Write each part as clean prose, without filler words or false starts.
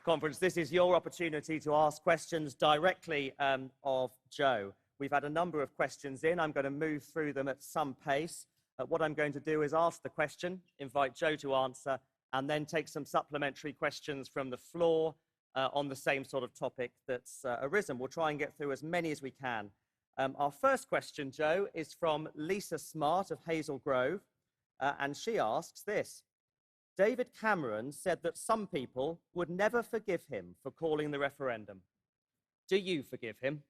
conference. This is your opportunity to ask questions directly of Jo. We've had a number of questions in. I'm going to move through them at some pace. What I'm going to do is ask the question, invite Jo to answer, and then take some supplementary questions from the floor on the same sort of topic that's arisen. We'll try and get through as many as we can. Our first question, Jo, is from Lisa Smart of Hazel Grove, and she asks this. David Cameron said that some people would never forgive him for calling the referendum. Do you forgive him?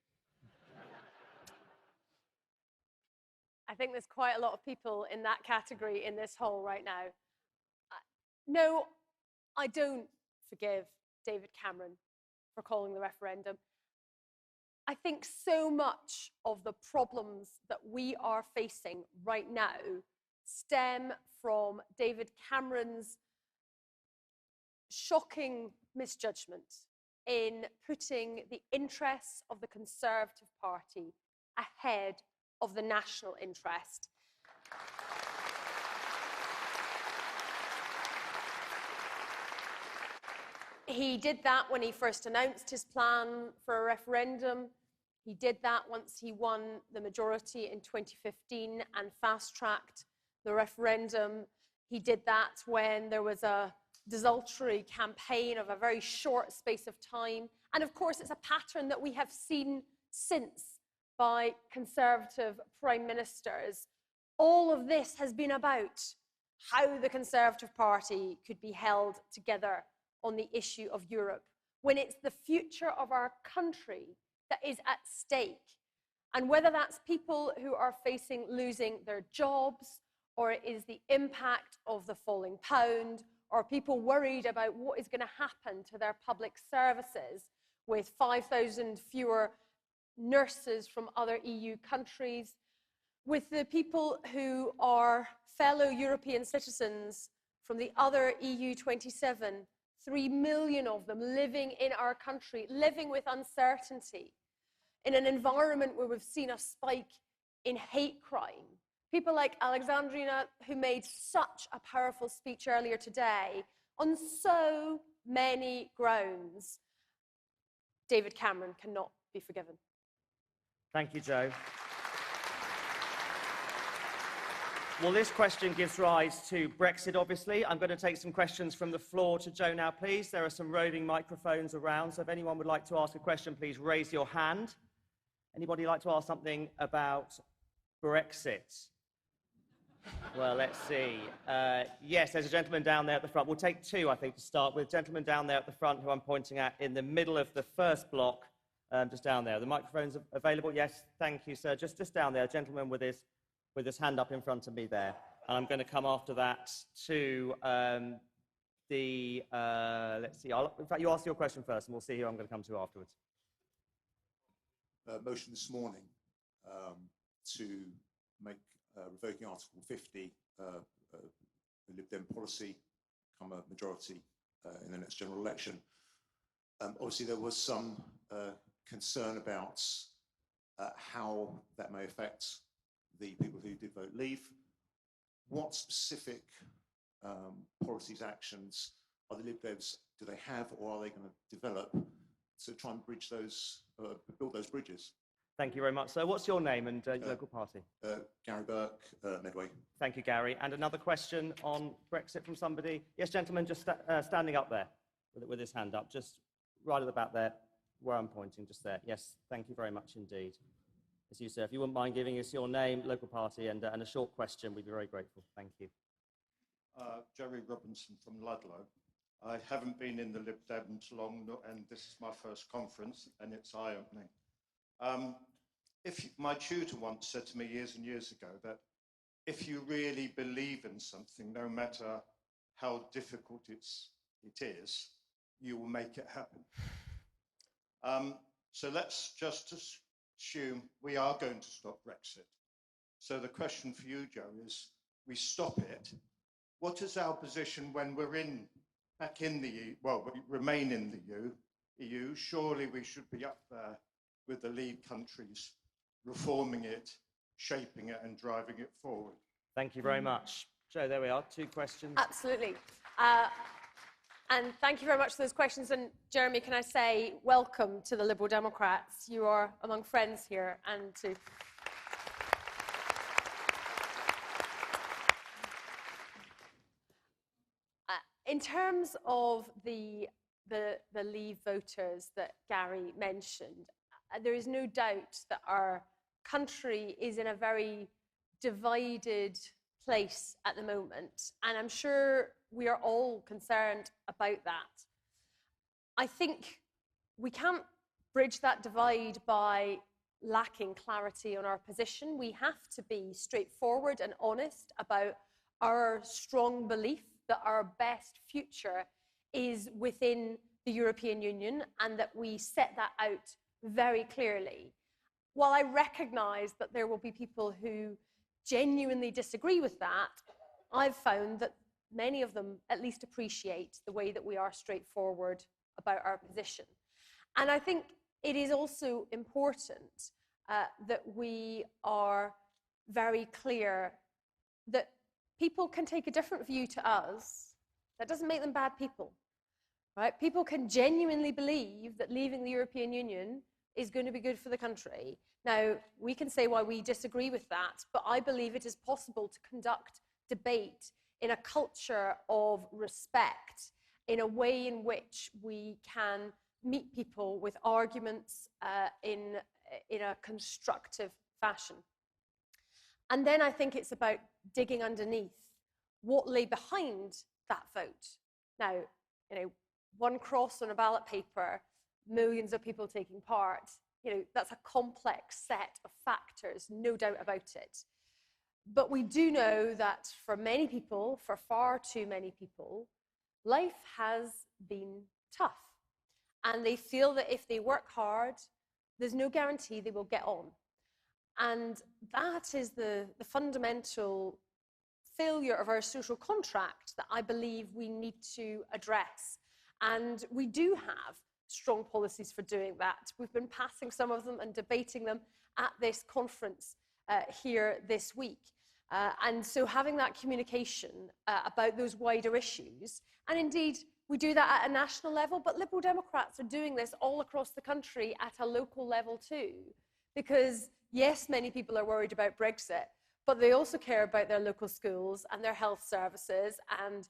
I think there's quite a lot of people in that category in this hall right now. No, I don't forgive David Cameron for calling the referendum. I think so much of the problems that we are facing right now stem from David Cameron's shocking misjudgment in putting the interests of the Conservative Party ahead of the national interest. He did that when he first announced his plan for a referendum. He did that once he won the majority in 2015 and fast-tracked the referendum. He did that when there was a desultory campaign of a very short space of time. And of course, it's a pattern that we have seen since by Conservative Prime Ministers. All of this has been about how the Conservative Party could be held together on the issue of Europe, when it's the future of our country that is at stake. And whether that's people who are facing losing their jobs, or it is the impact of the falling pound, or people worried about what is going to happen to their public services with 5,000 fewer nurses from other EU countries, with the people who are fellow European citizens from the other EU 27, 3 million of them living in our country, living with uncertainty, in an environment where we've seen a spike in hate crime. People like Alexandrina, who made such a powerful speech earlier today, on so many grounds, David Cameron cannot be forgiven. Thank you, Jo. Well, this question gives rise to Brexit, obviously. I'm going to take some questions from the floor to Jo now, please. There are some roving microphones around, so if anyone would like to ask a question, please raise your hand. Anybody like to ask something about Brexit? Well, let's see. Yes, there's a gentleman down there at the front. We'll take two, I think, to start with. Gentleman down there at the front who I'm pointing at in the middle of the first block, just down there. The microphone's available? Yes, thank you, sir. Just down there, a gentleman with his hand up in front of me there. And I'm going to come after that to let's see. In fact, you ask your question first, and we'll see who I'm going to come to afterwards. Motion this morning to make revoking Article 50, the Lib Dem policy, become a majority in the next general election. Obviously, there was some concern about how that may affect the people who did vote leave. What specific policies, actions are the Lib Dems, do they have, or are they going to develop to try and bridge those, build those bridges? Thank you very much. So what's your name and your local party? Gary Burke, Medway. Thank you, Gary. And another question on Brexit from somebody? Yes, gentleman, just standing up there with his hand up, just right at the back there, where I'm pointing, just there. Yes, thank you very much indeed. As you say, if you wouldn't mind giving us your name, local party, and a short question, we'd be very grateful. Thank you. Jerry Robinson from Ludlow. I haven't been in the Lib Dems long, and this is my first conference, and it's eye-opening. My tutor once said to me years and years ago that if you really believe in something, no matter how difficult it is, you will make it happen. So let's just assume we are going to stop Brexit. So the question for you, Jo, is we stop it. What is our position when we're back in the EU? Well, we remain in the EU. Surely we should be up there with the lead countries, reforming it, shaping it, and driving it forward. Thank you very much. Jo, there we are, two questions. Absolutely. And thank you very much for those questions. And Jeremy, can I say welcome to the Liberal Democrats? You are among friends here, and to... In terms of the Leave voters that Gary mentioned, there is no doubt that our country is in a very divided place at the moment, and I'm sure we are all concerned about that. I think we can't bridge that divide by lacking clarity on our position. We have to be straightforward and honest about our strong belief that our best future is within the European Union, and that we set that out very clearly. While I recognise that there will be people who genuinely disagree with that, I've found that many of them at least appreciate the way that we are straightforward about our position. And I think it is also important that we are very clear that people can take a different view to us. That doesn't make them bad people, right? People can genuinely believe that leaving the European Union is going to be good for the country. Now, we can say why we disagree with that, but I believe it is possible to conduct debate in a culture of respect, in a way in which we can meet people with arguments in a constructive fashion. And then I think it's about digging underneath what lay behind that vote. Now, one cross on a ballot paper, millions of people taking part, that's a complex set of factors, no doubt about it. But we do know that for many people, for far too many people, life has been tough. And they feel that if they work hard, there's no guarantee they will get on. And that is the fundamental failure of our social contract that I believe we need to address. And we do have strong policies for doing that. We've been passing some of them and debating them at this conference here this week. And so having that communication about those wider issues, and indeed we do that at a national level, but Liberal Democrats are doing this all across the country at a local level too. Because yes, many people are worried about Brexit, but they also care about their local schools and their health services and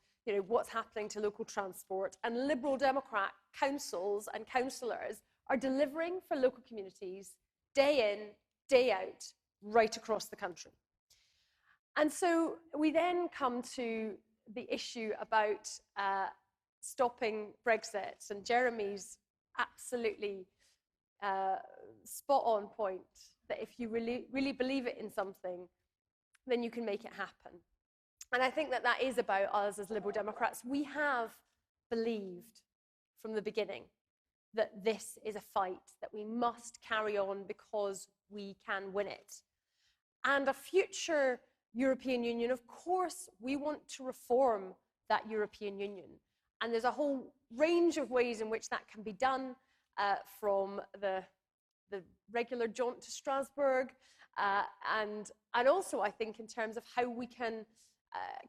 what's happening to local transport. And Liberal Democrat councils and councillors are delivering for local communities day in, day out, right across the country. And so we then come to the issue about stopping Brexit, and Jeremy's absolutely spot on point that if you really believe it in something, then you can make it happen. And I think that that is about us as Liberal Democrats. We have believed from the beginning that this is a fight that we must carry on because we can win it. And a future European Union, of course, we want to reform that European Union. And there's a whole range of ways in which that can be done, from the regular jaunt to Strasbourg, and also I think in terms of how we can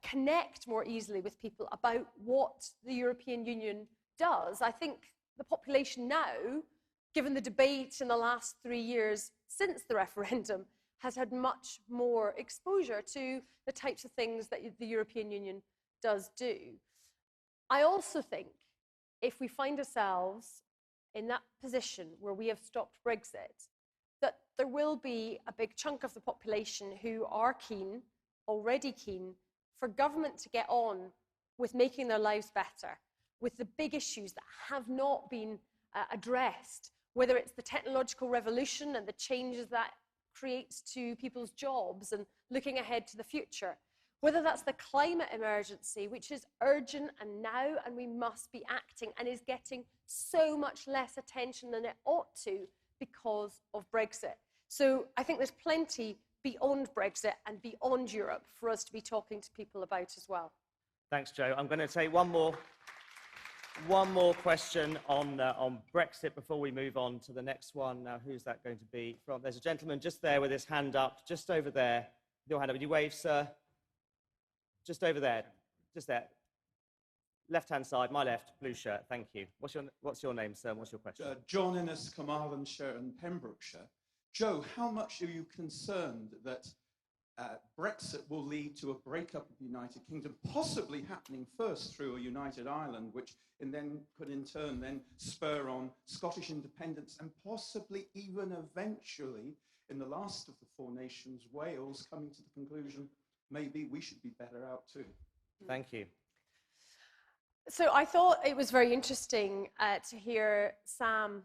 connect more easily with people about what the European Union does. I think the population now, given the debate in the last 3 years since the referendum, has had much more exposure to the types of things that the European Union does do. I also think if we find ourselves in that position where we have stopped Brexit, that there will be a big chunk of the population who are keen, already keen, for government to get on with making their lives better, with the big issues that have not been addressed, whether it's the technological revolution and the changes that creates to people's jobs and looking ahead to the future, whether that's the climate emergency, which is urgent and now, and we must be acting, and is getting so much less attention than it ought to because of Brexit. So I think there's plenty beyond Brexit and beyond Europe for us to be talking to people about as well. Thanks, Jo. I'm going to take one more question on Brexit before we move on to the next one. Now, who's that going to be from? There's a gentleman just there with his hand up, just over there. Your hand up. Would you wave, sir? Just over there. Just there. left-hand side, my left, blue shirt. Thank you. What's your name, sir? What's your question? John Innes, Carmarthenshire and Pembrokeshire. Joe, how much are you concerned that Brexit will lead to a breakup of the United Kingdom, possibly happening first through a united Ireland, which could in turn then spur on Scottish independence and possibly even eventually, in the last of the four nations, Wales, coming to the conclusion, maybe we should be better out too? Thank you. So I thought it was very interesting to hear Sam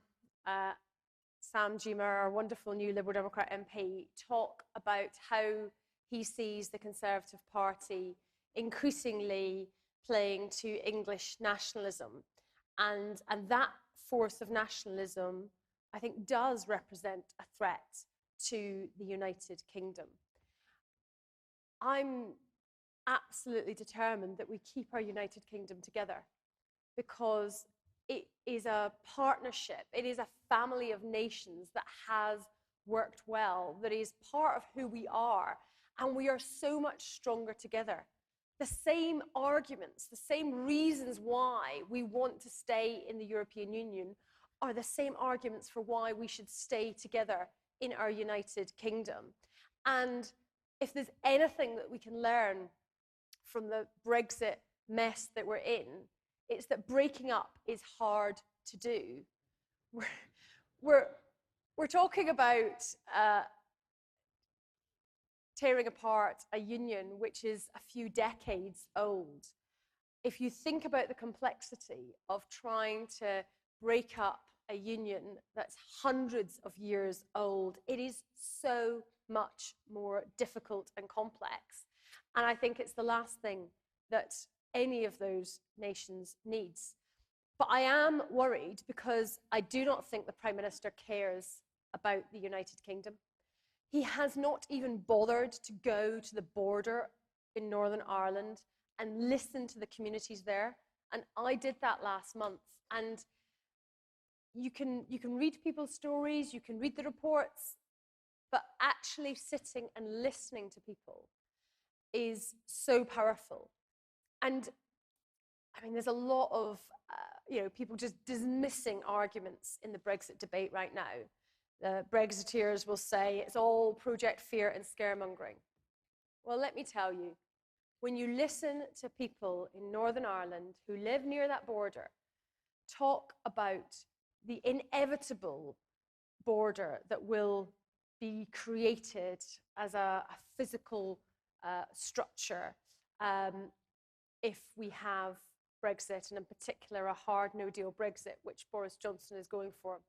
Gyimah, our wonderful new Liberal Democrat MP, talk about how he sees the Conservative Party increasingly playing to English nationalism. And that force of nationalism, I think, does represent a threat to the United Kingdom. I'm absolutely determined that we keep our United Kingdom together, because it is a partnership, it is a family of nations that has worked well, that is part of who we are, and we are so much stronger together. The same arguments, the same reasons why we want to stay in the European Union are the same arguments for why we should stay together in our United Kingdom. And if there's anything that we can learn from the Brexit mess that we're in, it's that breaking up is hard to do. We're talking about tearing apart a union which is a few decades old. If you think about the complexity of trying to break up a union that's hundreds of years old, it is so much more difficult and complex. And I think it's the last thing that any of those nations needs. But I am worried because I do not think the Prime Minister cares about the United Kingdom. He has not even bothered to go to the border in Northern Ireland and listen to the communities there. And I did that last month. And you can read people's stories, you can read the reports, but actually sitting and listening to people is so powerful. And I mean, there's a lot of people just dismissing arguments in the Brexit debate right now. The Brexiteers will say it's all project fear and scaremongering. Well, let me tell you, when you listen to people in Northern Ireland who live near that border talk about the inevitable border that will be created as a physical structure if we have Brexit, and in particular a hard no-deal Brexit, which Boris Johnson is going for.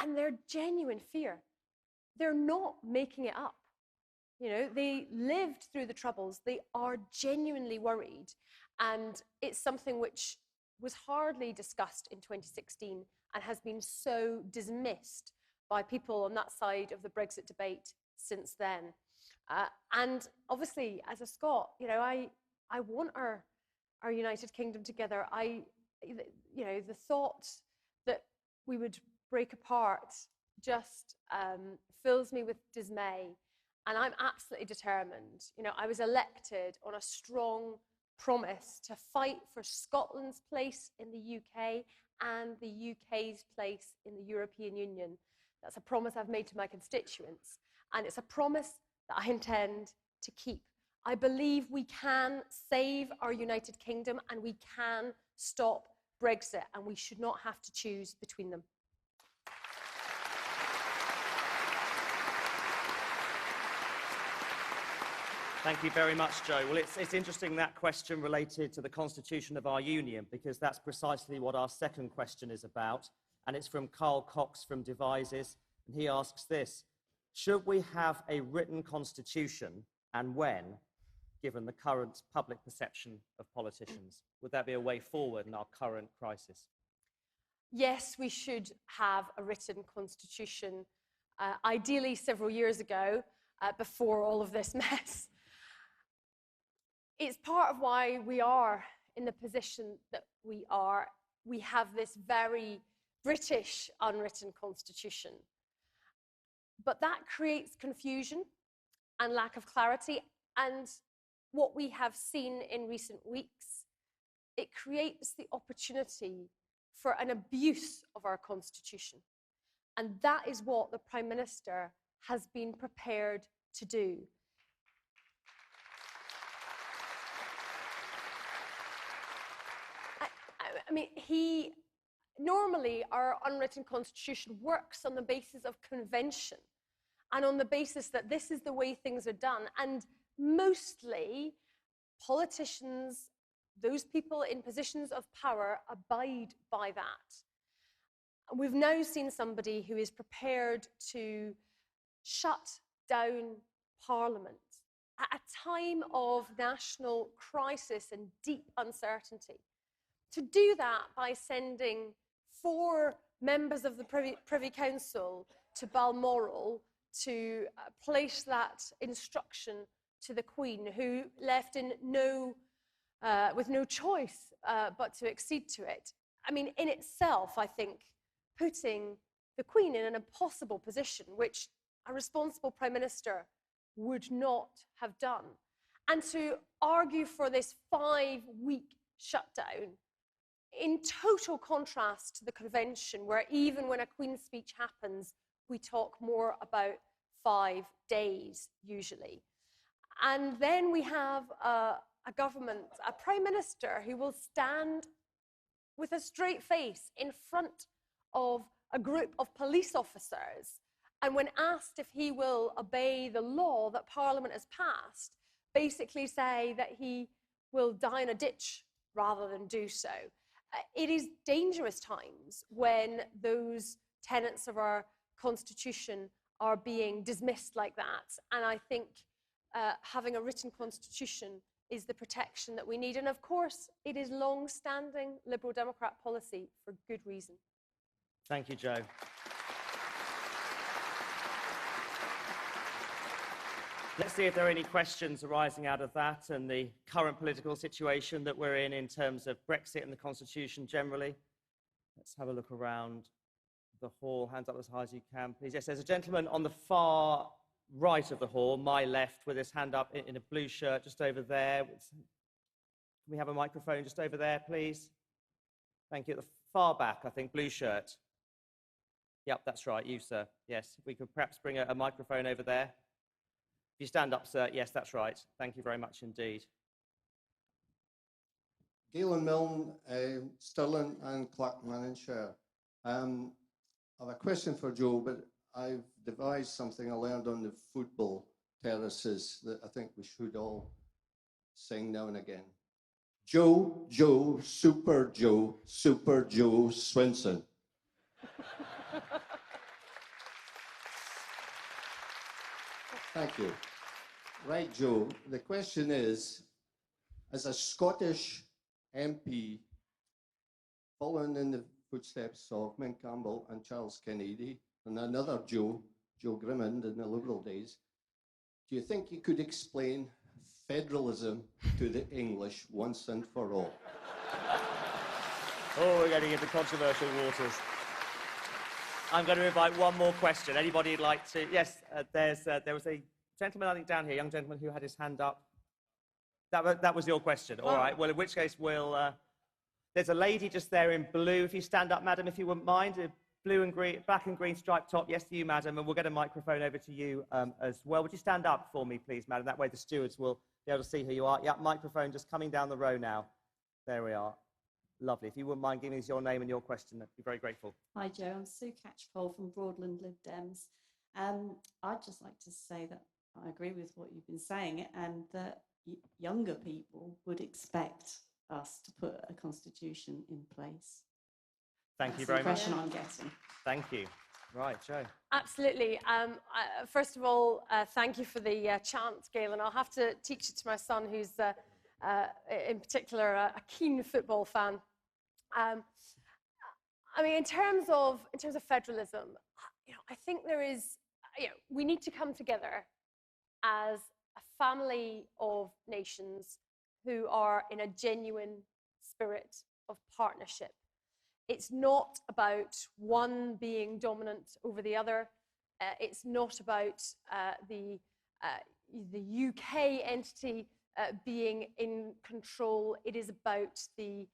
And their genuine fear, they're not making it up. You know, they lived through the Troubles. They are genuinely worried. And it's something which was hardly discussed in 2016 and has been so dismissed by people on that side of the Brexit debate since then. And obviously, as a Scot, you know, I want our United Kingdom together. The thought that we would break apart just fills me with dismay. And I'm absolutely determined. You know, I was elected on a strong promise to fight for Scotland's place in the UK and the UK's place in the European Union. That's a promise I've made to my constituents. And it's a promise that I intend to keep. I believe we can save our United Kingdom and we can stop Brexit, and we should not have to choose between them. Thank you very much, Jo. Well, it's interesting that question related to the constitution of our union, because that's precisely what our second question is about. And it's from Carl Cox from Devises. And he asks this: should we have a written constitution, and when, given the current public perception of politicians? Would that be a way forward in our current crisis? Yes, we should have a written constitution, ideally several years ago, before all of this mess. It's part of why we are in the position that we are. We have this very British unwritten constitution. But that creates confusion and lack of clarity. And what we have seen in recent weeks it creates the opportunity for an abuse of our constitution. And that is what the Prime Minister has been prepared to do. I mean, normally our unwritten constitution works on the basis of convention and on the basis that this is the way things are done. And mostly politicians, those people in positions of power, abide by that. We've now seen somebody who is prepared to shut down Parliament at a time of national crisis and deep uncertainty. To do that by sending 4 members of the Privy Council to Balmoral to place that instruction to the Queen, who left in with no choice but to accede to it. I mean, in itself, I think, putting the Queen in an impossible position, which a responsible Prime Minister would not have done. And to argue for this 5-week shutdown, in total contrast to the convention, where even when a Queen's speech happens, we talk more about 5 days, usually. And then we have a government, a Prime Minister who will stand with a straight face in front of a group of police officers, and when asked if he will obey the law that Parliament has passed, basically say that he will die in a ditch rather than do so. It is dangerous times when those tenets of our constitution are being dismissed like that, and I think having a written constitution is the protection that we need. And of course, it is long-standing Liberal Democrat policy for good reason. Thank you, Jo. Let's see if there are any questions arising out of that and the current political situation that we're in terms of Brexit and the Constitution generally. Let's have a look around the hall. Hands up as high as you can, please. Yes, there's a gentleman on the far right of the hall, my left, with his hand up in a blue shirt just over there. Can we have a microphone just over there, please? Thank you. At the far back, I think, blue shirt. Yep, that's right, you, sir. Yes, we could perhaps bring a microphone over there. If you stand up, sir. Yes, that's right. Thank you very much indeed. Galen Milne, Stirling and Clackmannanshire. I have a question for Jo, but I've devised something I learned on the football terraces that I think we should all sing now and again. Jo, Super Jo Swinson. Thank you. Right, Jo, the question is, as a Scottish MP, following in the footsteps of Min Campbell and Charles Kennedy, and another Joe Grimmond in the Liberal days, do you think you could explain federalism to the English once and for all? Oh, we're getting into controversial waters. I'm going to invite one more question. Anybody would like to? Yes, there was a gentleman, I think, down here, a young gentleman who had his hand up. That was your question. All right. Well, in which case, there's a lady just there in blue. If you stand up, madam, if you wouldn't mind. Blue and green, black and green striped top. Yes, to you, madam. And we'll get a microphone over to you as well. Would you stand up for me, please, madam? That way the stewards will be able to see who you are. Yeah, microphone just coming down the row now. There we are. Lovely. If you wouldn't mind giving us your name and your question, I'd be very grateful. Hi, Jo. I'm Sue Catchpole from Broadland Lib Dems. I'd just like to say that I agree with what you've been saying, and that younger people would expect us to put a constitution in place. Thank you very much. That's the impression I'm getting. Thank you. Right, Jo. Absolutely. First of all, thank you for the chant, Galen. I'll have to teach it to my son, who's in particular a keen football fan. I mean, in terms of federalism, I think there is, we need to come together as a family of nations who are in a genuine spirit of partnership. It's not about one being dominant over the other. It's not about the UK entity being in control. It is about the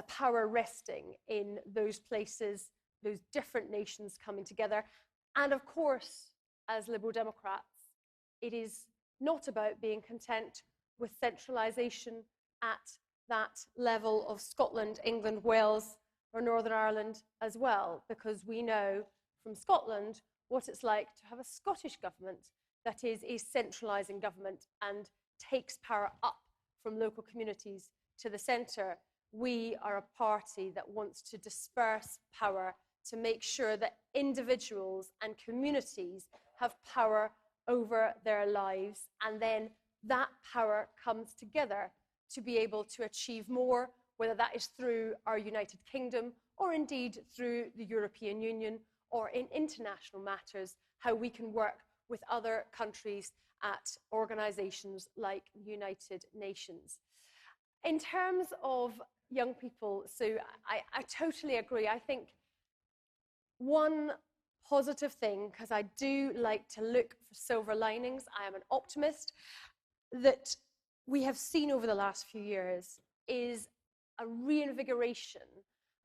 power resting in those places, those different nations coming together. And of course, as Liberal Democrats, it is not about being content with centralisation at that level of Scotland, England, Wales, or Northern Ireland as well, because we know from Scotland what it's like to have a Scottish government that is a centralising government and takes power up from local communities to the centre. We are a party that wants to disperse power to make sure that individuals and communities have power over their lives, and then that power comes together to be able to achieve more, whether that is through our United Kingdom or indeed through the European Union or in international matters, how we can work with other countries at organisations like the United Nations. In terms of young people, so I totally agree. I think one positive thing, because I do like to look for silver linings, I am an optimist, that we have seen over the last few years is a reinvigoration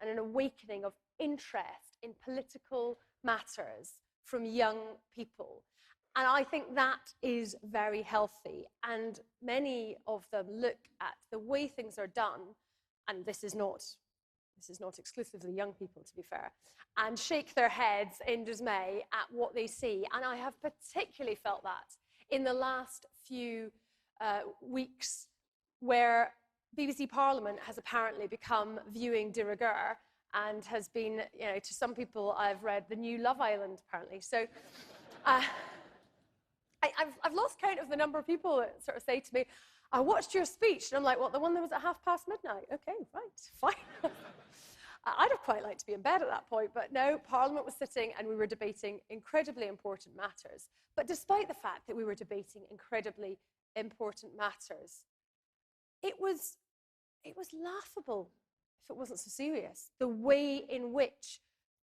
and an awakening of interest in political matters from young people. And I think that is very healthy. And many of them look at the way things are done, and this is not exclusively young people, to be fair, and shake their heads in dismay at what they see. And I have particularly felt that in the last few weeks, where BBC Parliament has apparently become viewing de rigueur and has been, to some people, I've read the new Love Island, apparently. So I've lost count of the number of people that sort of say to me, I watched your speech, and I'm like, what, the one that was at midnight? Okay, right, fine. I'd have quite liked to be in bed at that point, but no, Parliament was sitting and we were debating incredibly important matters. But despite the fact that we were debating incredibly important matters, it was laughable, if it wasn't so serious, the way in which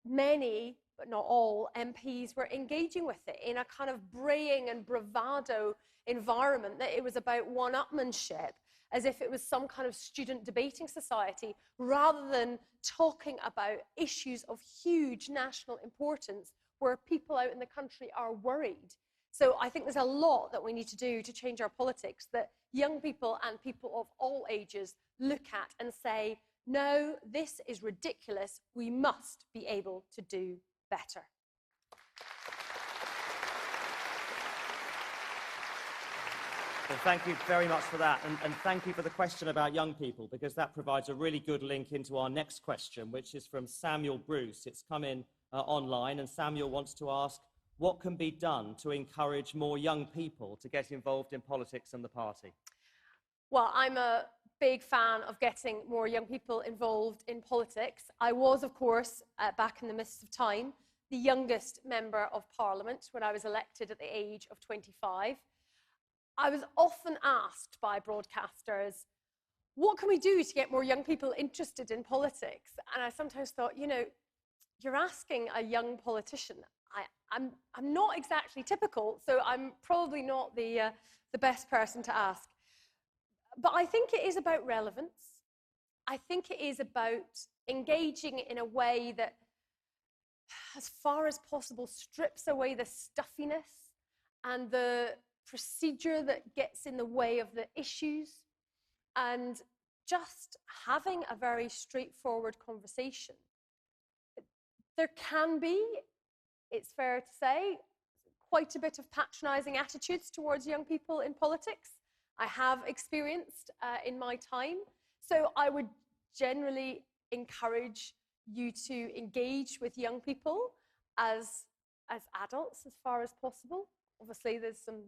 many, but not all, MPs were engaging with it in a kind of braying and bravado environment, that it was about one-upmanship, as if it was some kind of student debating society, rather than talking about issues of huge national importance where people out in the country are worried. So I think there's a lot that we need to do to change our politics, that young people and people of all ages look at and say, no, this is ridiculous. We must be able to do better. Well, thank you very much for that, and thank you for the question about young people, because that provides a really good link into our next question, which is from Samuel Bruce. It's come in online, and Samuel wants to ask, what can be done to encourage more young people to get involved in politics and the party? Well, I'm a big fan of getting more young people involved in politics. I was, of course, back in the midst of time, the youngest member of Parliament when I was elected at the age of 25. I was often asked by broadcasters, what can we do to get more young people interested in politics? And I sometimes thought, you're asking a young politician. I'm not exactly typical, so I'm probably not the best person to ask. But I think it is about relevance. I think it is about engaging in a way that, as far as possible, strips away the stuffiness and the procedure that gets in the way of the issues, and just having a very straightforward conversation. There can be, it's fair to say, quite a bit of patronising attitudes towards young people in politics. I have experienced in my time. So I would generally encourage you to engage with young people as adults as far as possible. Obviously, there's some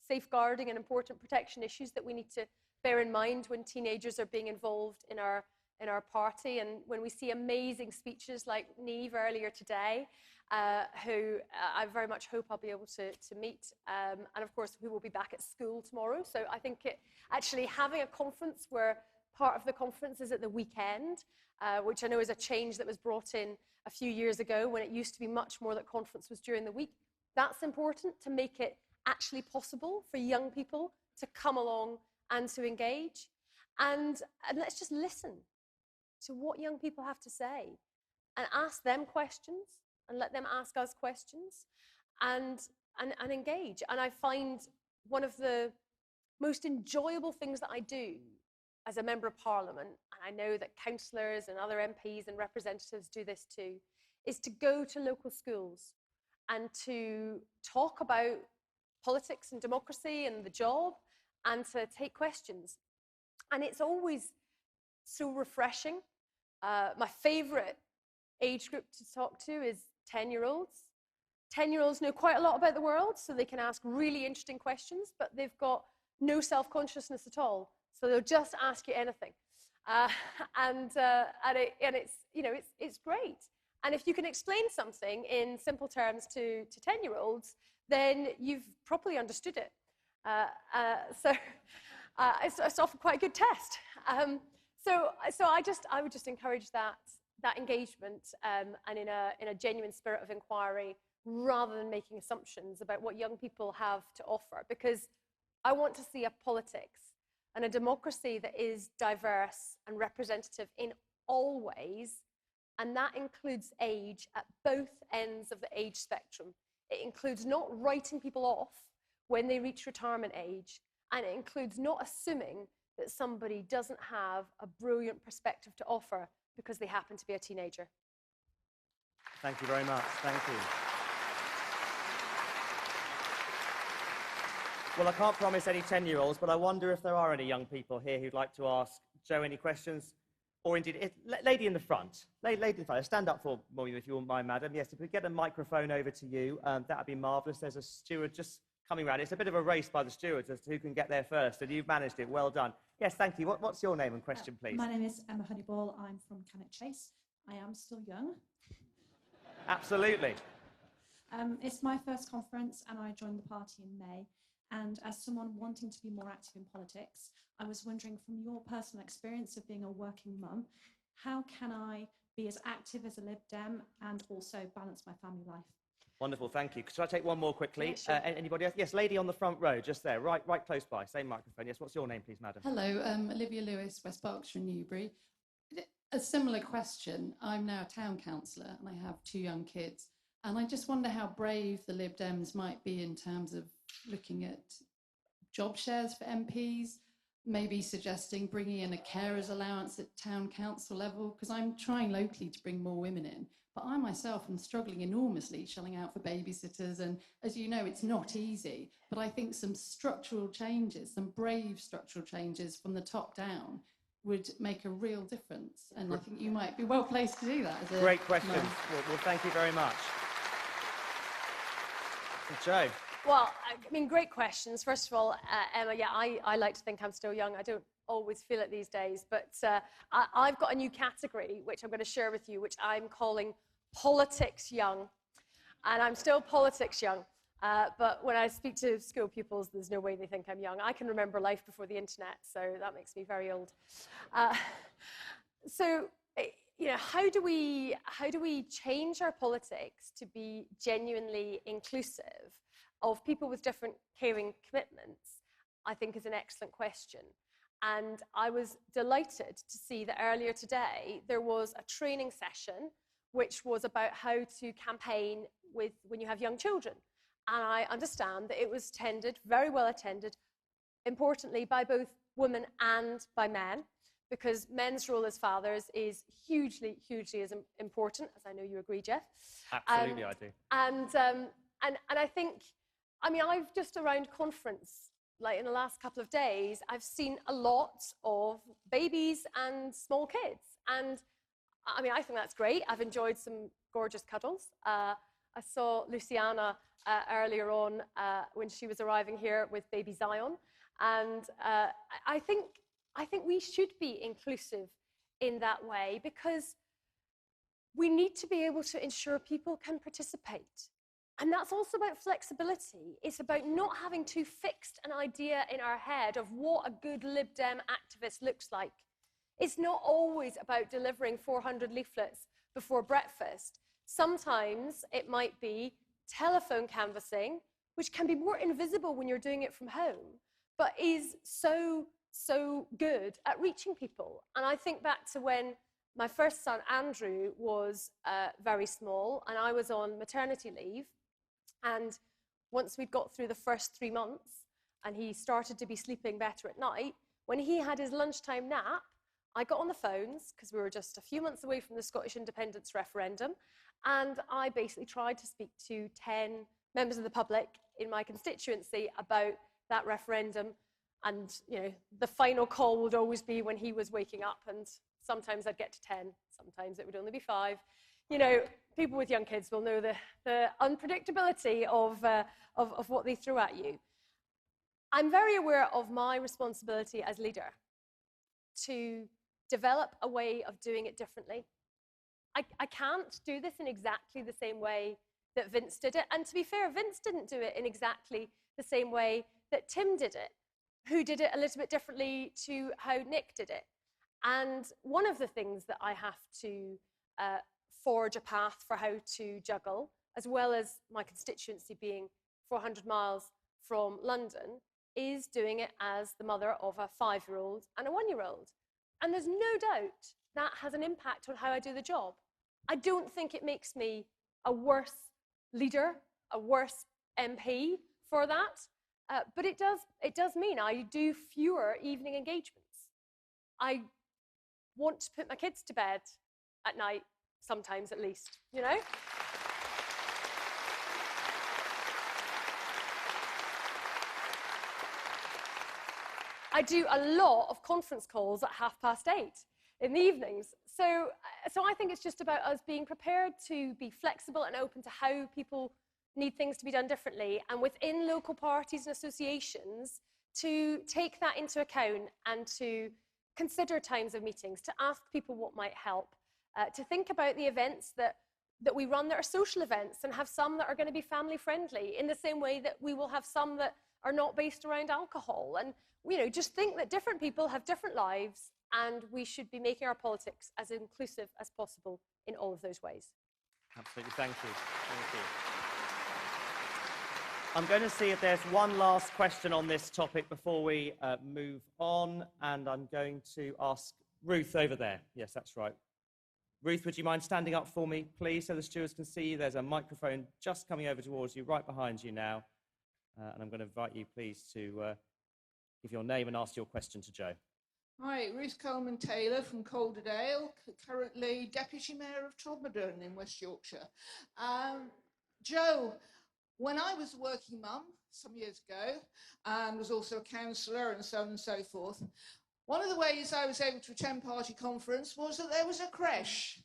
safeguarding and important protection issues that we need to bear in mind when teenagers are being involved in our party, and when we see amazing speeches like Niamh earlier today, who I very much hope I'll be able to meet, and of course who will be back at school tomorrow. So I think actually having a conference where part of the conference is at the weekend, which I know is a change that was brought in a few years ago, when it used to be much more that conference was during the week. That's important to make it actually possible for young people to come along and to engage. And let's just listen to what young people have to say and ask them questions and let them ask us questions and engage. And I find one of the most enjoyable things that I do as a member of parliament, and I know that councillors and other MPs and representatives do this too, is to go to local schools and to talk about politics and democracy and the job and to take questions. And it's always so refreshing. My favourite age group to talk to is 10-year-olds. 10-year-olds know quite a lot about the world, so they can ask really interesting questions, but they've got no self-consciousness at all. So they'll just ask you anything. It's great. And if you can explain something in simple terms to 10-year-olds, then you've properly understood it. It's often quite a good test. So I would just encourage that engagement and in a genuine spirit of inquiry, rather than making assumptions about what young people have to offer, because I want to see a politics and a democracy that is diverse and representative in all ways, and that includes age at both ends of the age spectrum. It includes not writing people off when they reach retirement age, and it includes not assuming that somebody doesn't have a brilliant perspective to offer because they happen to be a teenager. Thank you very much. Thank you. Well, I can't promise any 10-year-olds, but I wonder if there are any young people here who'd like to ask Jo any questions, or indeed, lady in the front. Lady in the front. Stand up for me if you wouldn't mind, madam. Yes, if we get a microphone over to you, that would be marvellous. There's a steward just coming round. It's a bit of a race by the stewards as to who can get there first, and you've managed it. Well done. Yes, thank you. What's your name and question, please? My name is Emma Honeyball. I'm from Cannock Chase. I am still young. Absolutely. It's my first conference, and I joined the party in May. And as someone wanting to be more active in politics, I was wondering, from your personal experience of being a working mum, how can I be as active as a Lib Dem and also balance my family life? Wonderful, thank you. Could I take one more quickly? Yeah, sure. Anybody else? Yes, lady on the front row, just there, right close by. Same microphone. Yes, what's your name, please, madam? Hello, Olivia Lewis, West Berkshire, Newbury. A similar question. I'm now a town councillor and I have 2 young kids. And I just wonder how brave the Lib Dems might be in terms of looking at job shares for MPs, maybe suggesting bringing in a carers allowance at town council level, because I'm trying locally to bring more women in. But I myself am struggling enormously shelling out for babysitters. And as you know, it's not easy. But I think some structural changes, some brave structural changes from the top down would make a real difference. And I think you might be well placed to do that. As a Great question. mum. Well, thank you very much. Jo. Well, I mean, great questions. First of all, Emma, yeah, I like to think I'm still young. I don't always feel it these days, but I've got a new category, which I'm going to share with you, which I'm calling Politics Young. And I'm still politics young, but when I speak to school pupils, there's no way they think I'm young. I can remember life before the internet, so that makes me very old. You know, how do we change our politics to be genuinely inclusive of people with different caring commitments, I think is an excellent question. And I was delighted to see that earlier today there was a training session which was about how to campaign when you have young children. And I understand that it was attended, very well attended, importantly by both women and by men, because men's role as fathers is hugely, hugely as important, as I know you agree, Jeff. Absolutely, I do. And I think, I mean, I've just around conference, like in the last couple of days, I've seen a lot of babies and small kids. And I mean, I think that's great. I've enjoyed some gorgeous cuddles. I saw Luciana earlier on when she was arriving here with baby Zion. And I think we should be inclusive in that way, because we need to be able to ensure people can participate. And that's also about flexibility. It's about not having too fixed an idea in our head of what a good Lib Dem activist looks like. It's not always about delivering 400 leaflets before breakfast. Sometimes it might be telephone canvassing, which can be more invisible when you're doing it from home, but is so, so good at reaching people. And I think back to when my first son, Andrew, was very small, and I was on maternity leave. And once we'd got through the first 3 months, and he started to be sleeping better at night, when he had his lunchtime nap, I got on the phones, because we were just a few months away from the Scottish independence referendum, and I basically tried to speak to 10 members of the public in my constituency about that referendum. And, you know, the final call would always be when he was waking up, and sometimes I'd get to 10, sometimes it would only be 5. You know, people with young kids will know the unpredictability of what they throw at you. I'm very aware of my responsibility as leader to develop a way of doing it differently. I can't do this in exactly the same way that Vince did it. And to be fair, Vince didn't do it in exactly the same way that Tim did it, who did it a little bit differently to how Nick did it. And one of the things that I have to forge a path for how to juggle, as well as my constituency being 400 miles from London, is doing it as the mother of a 5-year-old and a 1-year-old. And there's no doubt that has an impact on how I do the job. I don't think it makes me a worse leader, a worse MP for that, but it does mean I do fewer evening engagements. I want to put my kids to bed at night, sometimes at least, you know? I do a lot of conference calls at 8:30 in the evenings. So I think it's just about us being prepared to be flexible and open to how people need things to be done differently, and within local parties and associations to take that into account and to consider times of meetings, to ask people what might help, to think about the events that we run that are social events, and have some that are going to be family friendly, in the same way that we will have some that are not based around alcohol. And, you know, just think that different people have different lives, and we should be making our politics as inclusive as possible in all of those ways. Absolutely, thank you. Thank you. I'm going to see if there's one last question on this topic before we move on, and I'm going to ask Ruth over there. Yes, that's right. Ruth, would you mind standing up for me, please, so the stewards can see you? There's a microphone just coming over towards you, right behind you now. And I'm going to invite you, please, to give your name and ask your question to Jo. Hi, Ruth Coleman-Taylor from Calderdale, currently Deputy Mayor of Todmorden in West Yorkshire. Jo, when I was a working mum some years ago, and was also a councillor and so on and so forth, one of the ways I was able to attend party conference was that there was a creche.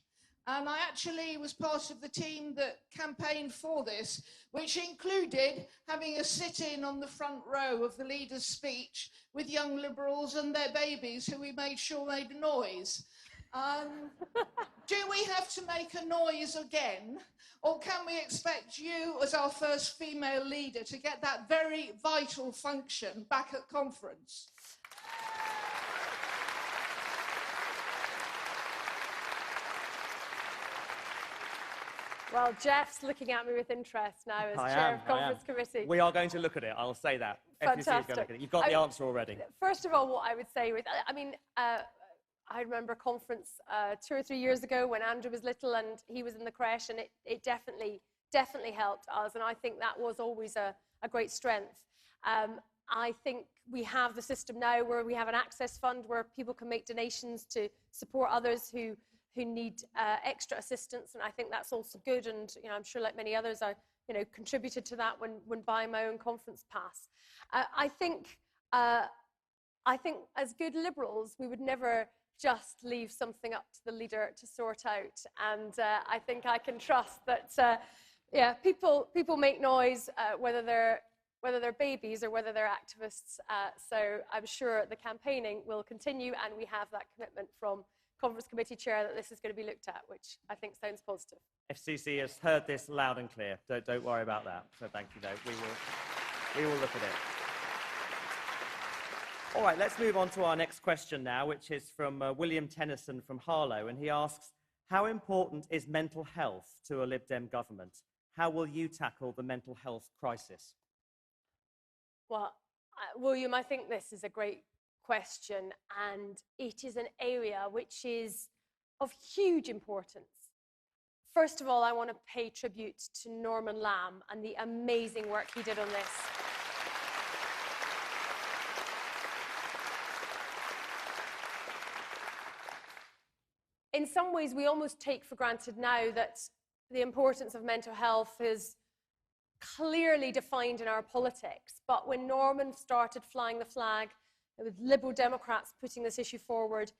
And I actually was part of the team that campaigned for this, which included having a sit-in on the front row of the leader's speech with young Liberals and their babies, who we made sure made a noise. Do we have to make a noise again? Or can we expect you, as our first female leader, to get that very vital function back at conference? Well, Jeff's looking at me with interest now as chair of conference committee. We are going to look at it, I'll say that. FTC is going to look at it. You've got the answer already. First of all, what I would say, Ruth, I mean, I remember a conference 2 or 3 years ago when Andrew was little and he was in the creche, and it definitely helped us, and I think that was always a great strength. I think we have the system now where we have an access fund where people can make donations to support others who need extra assistance, and I think that's also good. And you know, I'm sure, like many others, I contributed to that when buying my own conference pass. I think as good Liberals, we would never just leave something up to the leader to sort out, and I think I can trust that. Yeah, people make noise, whether they're babies or whether they're activists. So I'm sure the campaigning will continue, and we have that commitment from Conference Committee Chair that this is going to be looked at, which I think sounds positive. FCC has heard this loud and clear. Don't worry about that. So thank you, though. We will look at it. All right, let's move on to our next question now, which is from William Tennyson from Harlow, and he asks, how important is mental health to a Lib Dem government? How will you tackle the mental health crisis? Well, William, I think this is a great question, and it is an area which is of huge importance. First of all, I want to pay tribute to Norman Lamb and the amazing work he did on this. In some ways, we almost take for granted now that the importance of mental health is clearly defined in our politics. But when Norman started flying the flag, with Liberal Democrats putting this issue forward,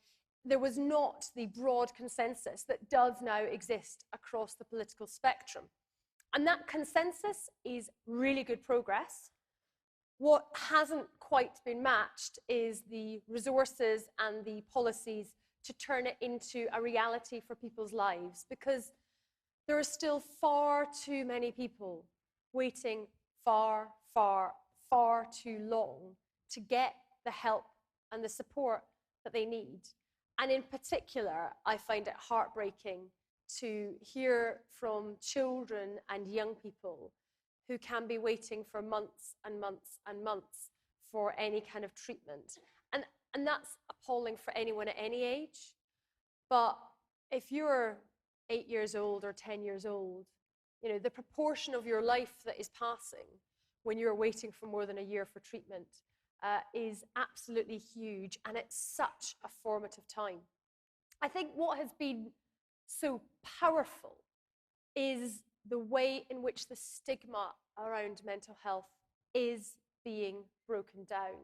there was not the broad consensus that does now exist across the political spectrum. And that consensus is really good progress. What hasn't quite been matched is the resources and the policies to turn it into a reality for people's lives, because there are still far too many people waiting far, far, far too long to get the help and the support that they need. And in particular, I find it heartbreaking to hear from children and young people who can be waiting for months and months and months for any kind of treatment. And that's appalling for anyone at any age. But if you're 8 years old or 10 years old, you know, the proportion of your life that is passing when you're waiting for more than a year for treatment is absolutely huge, and it's such a formative time. I think what has been so powerful is the way in which the stigma around mental health is being broken down.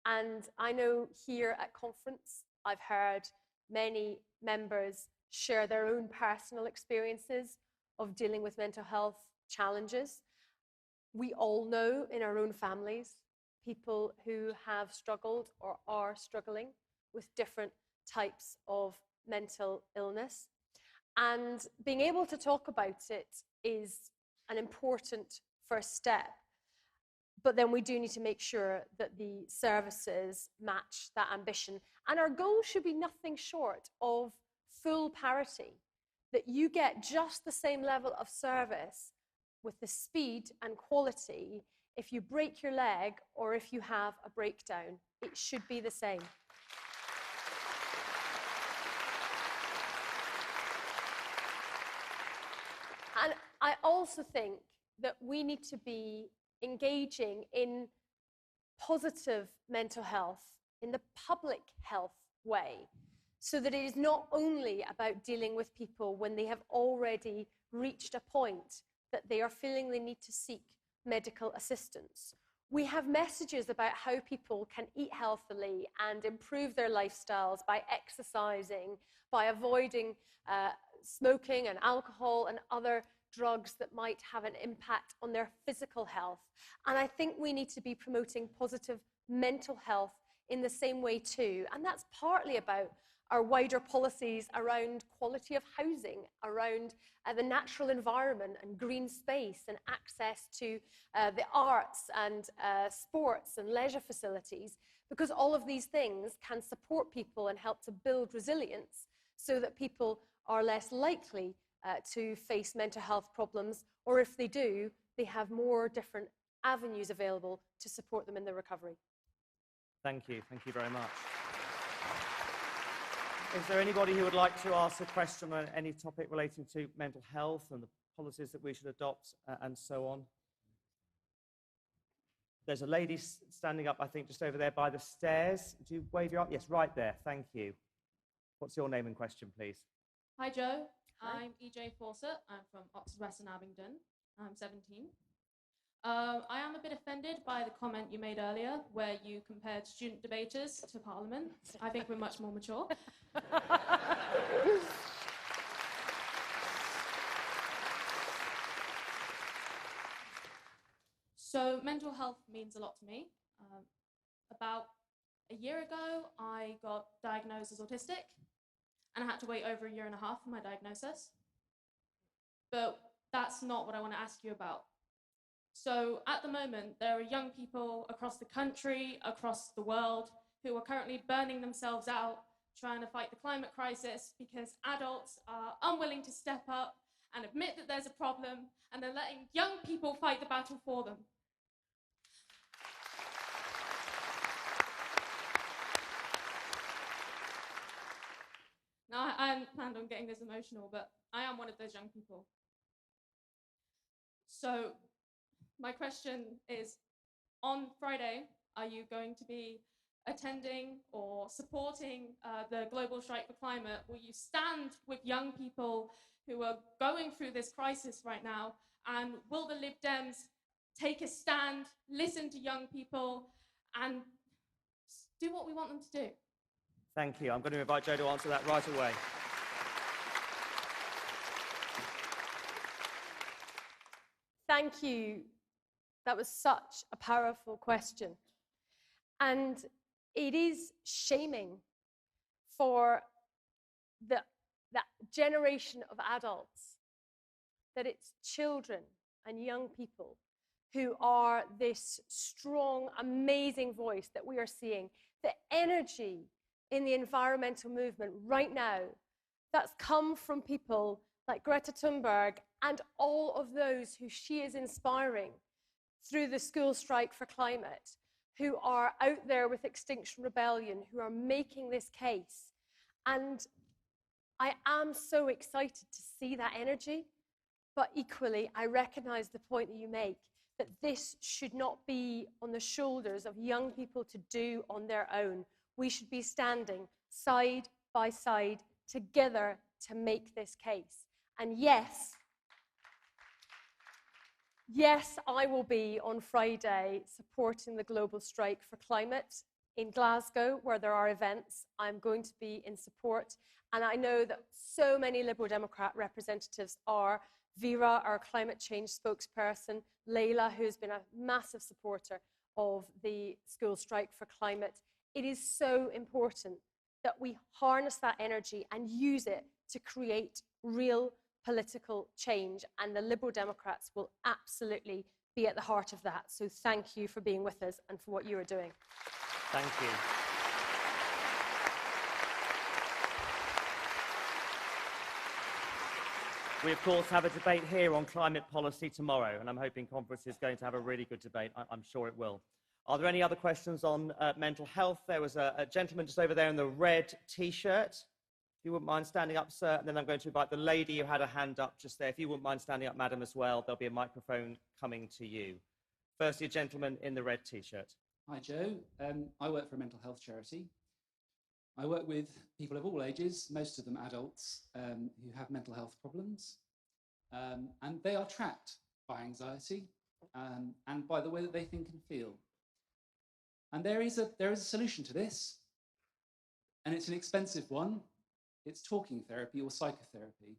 And I know here at conference, I've heard many members share their own personal experiences of dealing with mental health challenges. We all know in our own families people who have struggled or are struggling with different types of mental illness. And being able to talk about it is an important first step. But then we do need to make sure that the services match that ambition. And our goal should be nothing short of full parity, that you get just the same level of service with the speed and quality if you break your leg or if you have a breakdown. It should be the same. And I also think that we need to be engaging in positive mental health in the public health way, so that it is not only about dealing with people when they have already reached a point that they are feeling they need to seek medical assistance. We have messages about how people can eat healthily and improve their lifestyles by exercising, by avoiding smoking and alcohol and other drugs that might have an impact on their physical health. And I think we need to be promoting positive mental health in the same way too. And that's partly about our wider policies around quality of housing, around the natural environment and green space and access to the arts and sports and leisure facilities, because all of these things can support people and help to build resilience so that people are less likely to face mental health problems, or if they do, they have more different avenues available to support them in their recovery. Thank you very much. Is there anybody who would like to ask a question on any topic relating to mental health and the policies that we should adopt and so on? There's a lady standing up, I think, just over there by the stairs. Do you wave your arm? Yes, right there. Thank you. What's your name and question, please? Hi, Jo. Hi. I'm EJ Fawcett. I'm from Oxford West and Abingdon. I'm 17. I am a bit offended by the comment you made earlier where you compared student debaters to Parliament. I think we're much more mature. So mental health means a lot to me. About a year ago, I got diagnosed as autistic, and I had to wait over a year and a half for my diagnosis. But that's not what I want to ask you about. So at the moment, there are young people across the country, across the world, who are currently burning themselves out trying to fight the climate crisis because adults are unwilling to step up and admit that there's a problem, and they're letting young people fight the battle for them. planned on getting this emotional, but I am one of those young people. So my question is, on Friday, are you going to be attending or supporting the global strike for climate? Will you stand with young people who are going through this crisis right now? And will the Lib Dems take a stand, listen to young people, and do what we want them to do? Thank you. I'm going to invite Jo to answer that right away. Thank you. That was such a powerful question. And it is shaming for that generation of adults that it's children and young people who are this strong, amazing voice that we are seeing. The energy in the environmental movement right now that's come from people like Greta Thunberg and all of those who she is inspiring through the school strike for climate, who are out there with Extinction Rebellion, who are making this case. And I am so excited to see that energy, but equally, I recognize the point that you make, that this should not be on the shoulders of young people to do on their own. We should be standing side by side together to make this case. And yes, I will be on Friday supporting the global strike for climate in Glasgow, where there are events. I'm going to be in support. And I know that so many Liberal Democrat representatives are. Vera, our climate change spokesperson, Leila, who's been a massive supporter of the school strike for climate. It is so important that we harness that energy and use it to create real political change, and the Liberal Democrats will absolutely be at the heart of that. So thank you for being with us and for what you are doing. Thank you. We, of course, have a debate here on climate policy tomorrow, and I'm hoping Conference is going to have a really good debate. I'm sure it will. Are there any other questions on mental health? There was a gentleman just over there in the red T-shirt. If you wouldn't mind standing up, sir, and then I'm going to invite the lady who had a hand up just there. If you wouldn't mind standing up, madam, as well, there'll be a microphone coming to you. Firstly, a gentleman in the red T-shirt. Hi, Jo. I work for a mental health charity. I work with people of all ages, most of them adults, who have mental health problems. And they are trapped by anxiety and by the way that they think and feel. And there is a solution to this, and it's an expensive one. It's talking therapy or psychotherapy.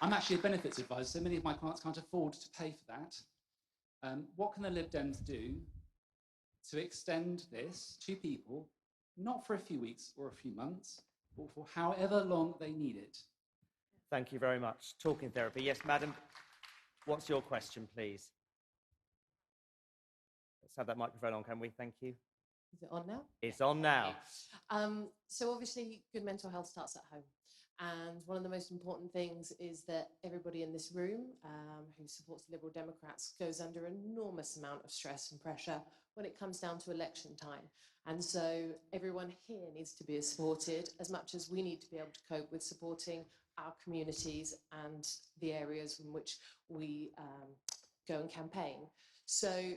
I'm actually a benefits advisor, so many of my clients can't afford to pay for that. What can the Lib Dems do to extend this to people, not for a few weeks or a few months, but for however long they need it? Thank you very much. Talking therapy. Yes, madam. What's your question, please? Let's have that microphone on, can we? Thank you. Is it on now? It's on now. So obviously, good mental health starts at home. And one of the most important things is that everybody in this room who supports the Liberal Democrats goes under an enormous amount of stress and pressure when it comes down to election time. And so everyone here needs to be supported as much as we need to be able to cope with supporting our communities and the areas in which we go and campaign. So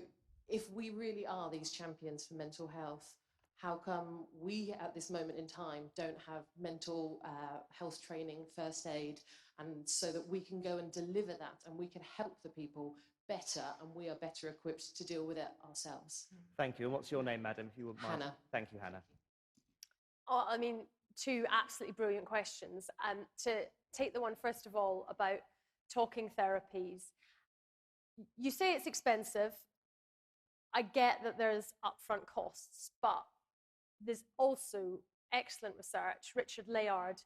if we really are these champions for mental health, how come we, at this moment in time, don't have mental health training, first aid, and so that we can go and deliver that and we can help the people better and we are better equipped to deal with it ourselves? Thank you. And what's your name, madam, if you wouldn't mind? Hannah. Thank you, Hannah. Oh, I mean, two absolutely brilliant questions. To take the one, first of all, about talking therapies. You say it's expensive. I get that there's upfront costs, but there's also excellent research. Richard Layard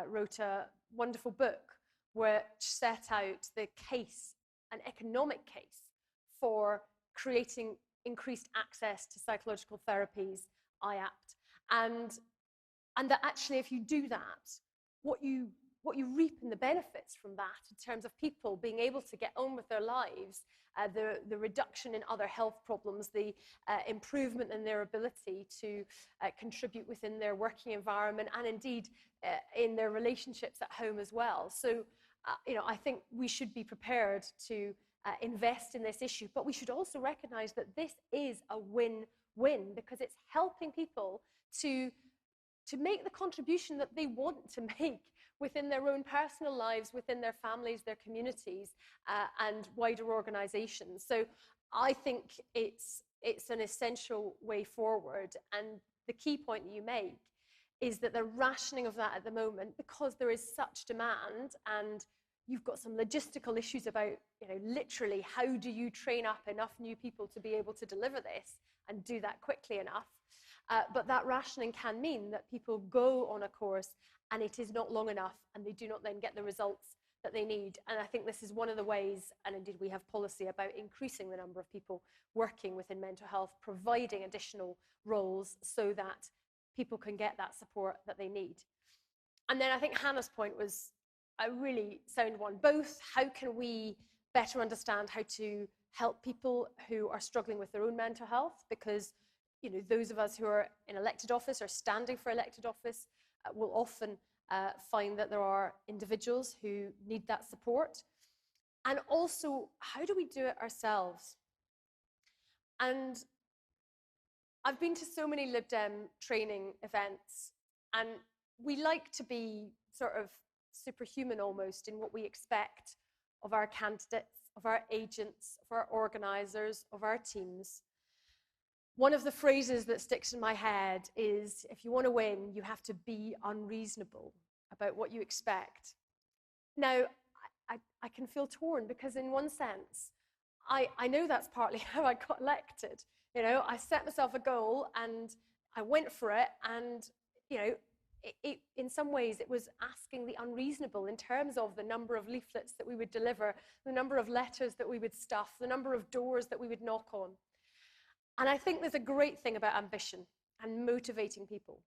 wrote a wonderful book which set out the case, an economic case, for creating increased access to psychological therapies, IAPT. And that actually, if you do that, what you what you reap in the benefits from that in terms of people being able to get on with their lives, the reduction in other health problems, the improvement in their ability to contribute within their working environment, and indeed in their relationships at home as well. So, I think we should be prepared to invest in this issue, but we should also recognize that this is a win-win, because it's helping people to make the contribution that they want to make within their own personal lives, within their families, their communities, and wider organizations. So I think it's an essential way forward. And the key point that you make is that the rationing of that at the moment, because there is such demand, and you've got some logistical issues about, literally how do you train up enough new people to be able to deliver this and do that quickly enough. But that rationing can mean that people go on a course and it is not long enough, and they do not then get the results that they need. And I think this is one of the ways, and indeed we have policy about increasing the number of people working within mental health, providing additional roles so that people can get that support that they need. And then I think Hannah's point was a really sound one. Both, how can we better understand how to help people who are struggling with their own mental health, because those of us who are in elected office or standing for elected office will often find that there are individuals who need that support. And also, how do we do it ourselves? And I've been to so many Lib Dem training events, and we like to be sort of superhuman almost in what we expect of our candidates, of our agents, of our organisers, of our teams. One of the phrases that sticks in my head is, if you want to win, you have to be unreasonable about what you expect. Now, I can feel torn, because in one sense, I know that's partly how I got elected. I set myself a goal and I went for it, and in some ways it was asking the unreasonable in terms of the number of leaflets that we would deliver, the number of letters that we would stuff, the number of doors that we would knock on. And I think there's a great thing about ambition and motivating people.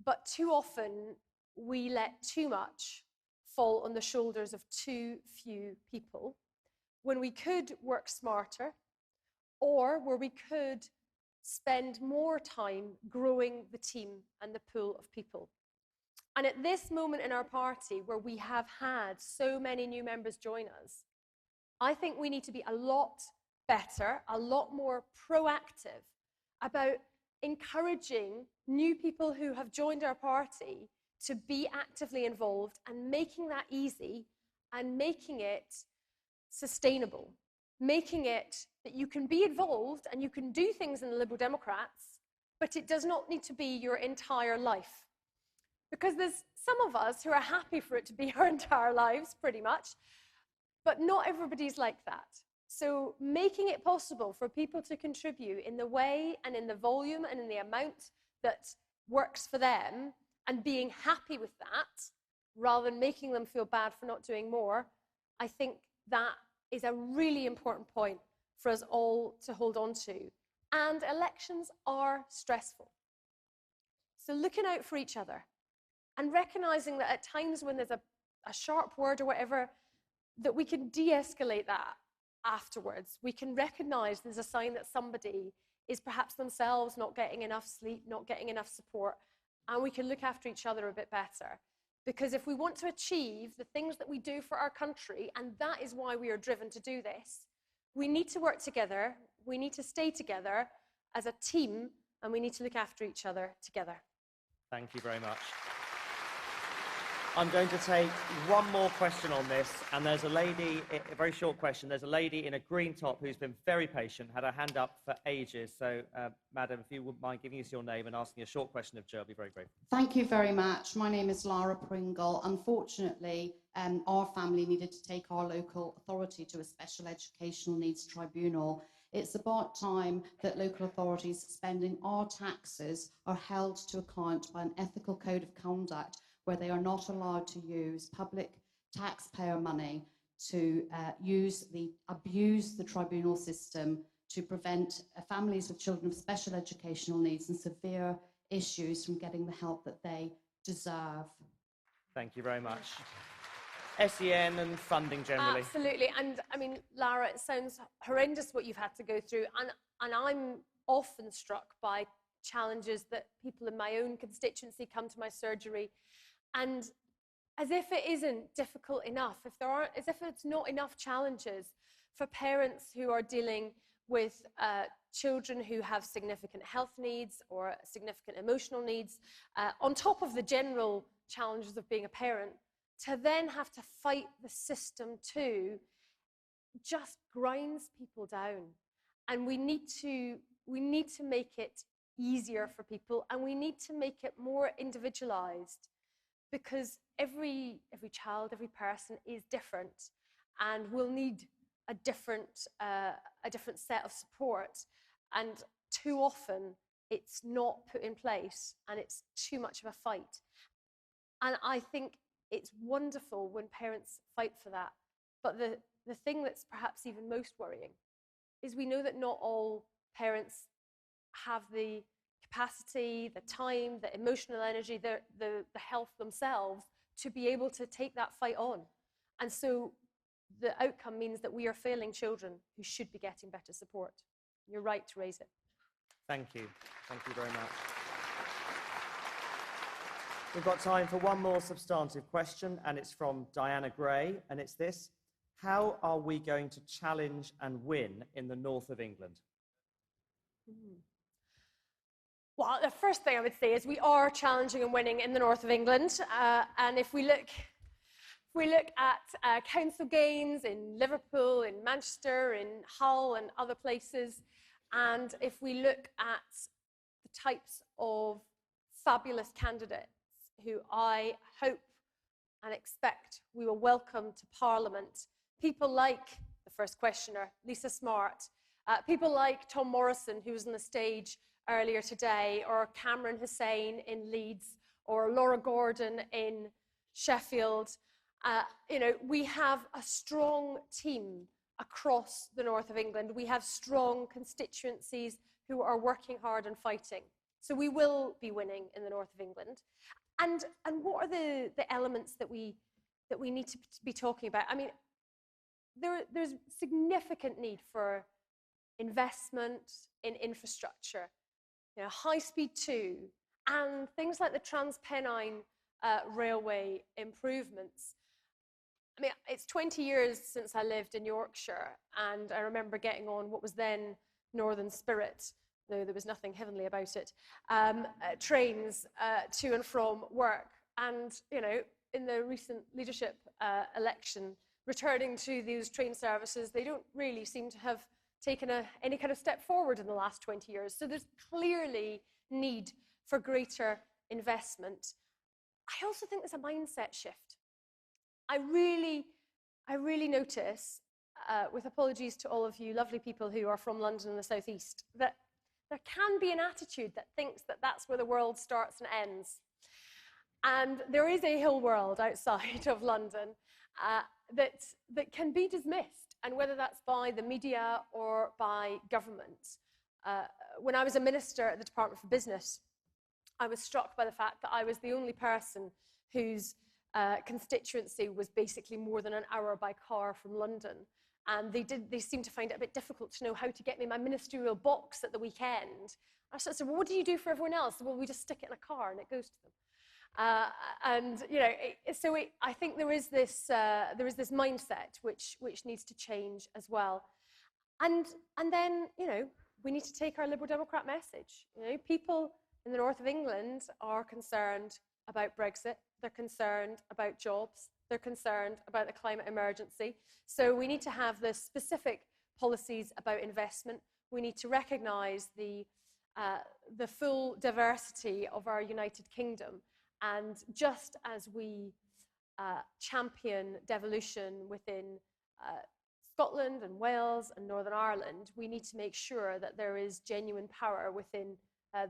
But too often, we let too much fall on the shoulders of too few people, when we could work smarter, or where we could spend more time growing the team and the pool of people. And at this moment in our party, where we have had so many new members join us, I think we need to be a lot better, a lot more proactive about encouraging new people who have joined our party to be actively involved, and making that easy, and making it sustainable, making it that you can be involved and you can do things in the Liberal Democrats, but it does not need to be your entire life. Because there's some of us who are happy for it to be our entire lives, pretty much, but not everybody's like that. So making it possible for people to contribute in the way and in the volume and in the amount that works for them, and being happy with that, rather than making them feel bad for not doing more, I think that is a really important point for us all to hold on to. And elections are stressful. So looking out for each other, and recognizing that at times when there's a sharp word or whatever, that we can de-escalate that afterwards. We can recognize there's a sign that somebody is perhaps themselves not getting enough sleep, not getting enough support, and we can look after each other a bit better. Because if we want to achieve the things that we do for our country, and that is why we are driven to do this, we need to work together, we need to stay together as a team, and we need to look after each other together. Thank you very much. I'm going to take one more question on this, and there's a lady, a very short question. There's a lady in a green top who's been very patient, had her hand up for ages. So, madam, if you wouldn't mind giving us your name and asking a short question of Jo, I'd be very grateful. Thank you very much. My name is Lara Pringle. Unfortunately, our family needed to take our local authority to a special educational needs tribunal. It's about time that local authorities spending our taxes are held to account by an ethical code of conduct, where they are not allowed to use public taxpayer money to abuse the tribunal system to prevent families with children with special educational needs and severe issues from getting the help that they deserve. Thank you very much. SEN and funding generally. Absolutely. And I mean, Lara, it sounds horrendous what you've had to go through. And I'm often struck by challenges that people in my own constituency come to my surgery. And as if it isn't difficult enough, as if it's not enough challenges for parents who are dealing with children who have significant health needs or significant emotional needs, on top of the general challenges of being a parent, to then have to fight the system too, just grinds people down. And we need to make it easier for people, and we need to make it more individualized, because every child, every person is different and will need a different set of support. And too often it's not put in place and it's too much of a fight. And I think it's wonderful when parents fight for that. But the thing that's perhaps even most worrying is we know that not all parents have the capacity, the time, the emotional energy, the health themselves to be able to take that fight on. And so the outcome means that we are failing children who should be getting better support. You're right to raise it. Thank you. Thank you very much. We've got time for one more substantive question, and it's from Diana Gray, and it's this: how are we going to challenge and win in the north of England? Well, the first thing I would say is we are challenging and winning in the north of England. And if we look at council gains in Liverpool, in Manchester, in Hull and other places, and if we look at the types of fabulous candidates who I hope and expect we will welcome to Parliament, people like the first questioner, Lisa Smart, people like Tom Morrison, who was on the stage earlier today, or Cameron Hussein in Leeds, or Laura Gordon in Sheffield. We have a strong team across the north of England. We have strong constituencies who are working hard and fighting. So we will be winning in the north of England. And what are the elements that we need to be talking about? I mean, there's significant need for investment in infrastructure, high-speed 2, and things like the Transpennine railway improvements. I mean, it's 20 years since I lived in Yorkshire, and I remember getting on what was then Northern Spirit, though there was nothing heavenly about it, trains to and from work. And, in the recent leadership election, returning to these train services, they don't really seem to have taken any kind of step forward in the last 20 years. So there's clearly need for greater investment. I also think there's a mindset shift. I really notice, with apologies to all of you lovely people who are from London and the South East, that there can be an attitude that thinks that that's where the world starts and ends. And there is a whole world outside of London that can be dismissed, and whether that's by the media or by government. When I was a minister at the Department for Business, I was struck by the fact that I was the only person whose constituency was basically more than an hour by car from London. And they seemed to find it a bit difficult to know how to get me my ministerial box at the weekend. I said, well, what do you do for everyone else? Well, we just stick it in a car and it goes to them. I think there is this mindset which needs to change as well. And then, we need to take our Liberal Democrat message. People in the north of England are concerned about Brexit. They're concerned about jobs. They're concerned about the climate emergency. So we need to have the specific policies about investment. We need to recognise the full diversity of our United Kingdom. And just as we champion devolution within Scotland and Wales and Northern Ireland, we need to make sure that there is genuine power within